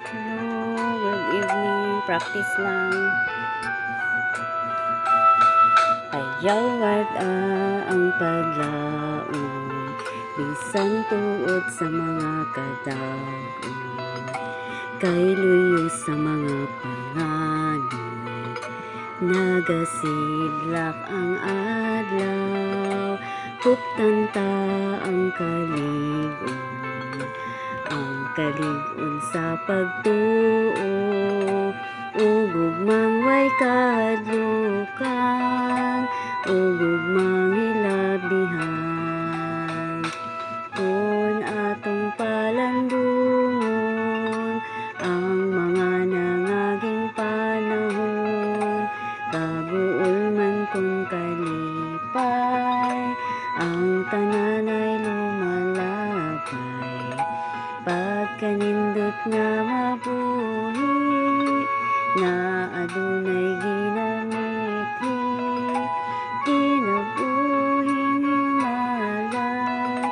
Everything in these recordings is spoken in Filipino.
Hello, good evening. Practice lang. Ayawat ang paglaong, bisan tuod sa mga kadaong, kay luyo sa mga panganib, nagasidlak ang adlaw, huptanta ang kaligon, ang kaligon sa pagtuo, ugugmang way kahadlukan, ugugmang hilabihan. Kung atong palandungon ang mga nangaging panahon, kaguol man kung kalipay, ang tanan ay lumalabay. Pagkanindot nga mabuhi, na adunay ginamithi, kinabuhing himalat,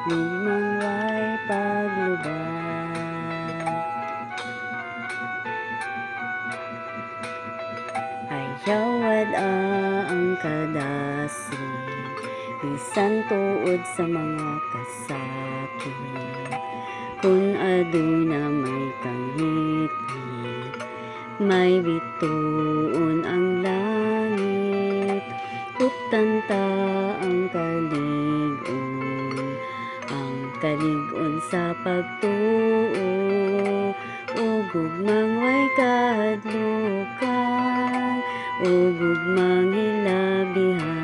lugmang way paglubad. Ayawad ang kadasig, bisan tuod sa mga kasakit. Kung aduna may kangit-ngit, may bituon ang langit, huptanta ang kaligon sa pagtuo, ugugmang way kahadlukan, ugugmang hilabihan.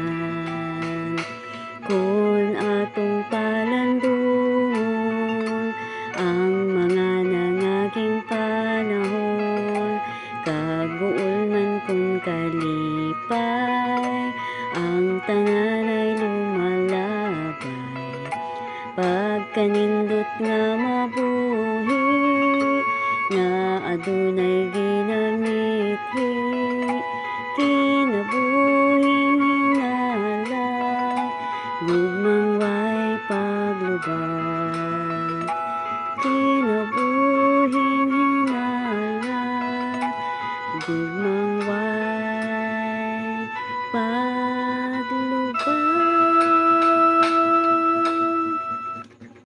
Kung atong palandungon ang mga nangaging panahon, kaguol man kung kalipay, ang tanan ay lumalabay. Pagkanindot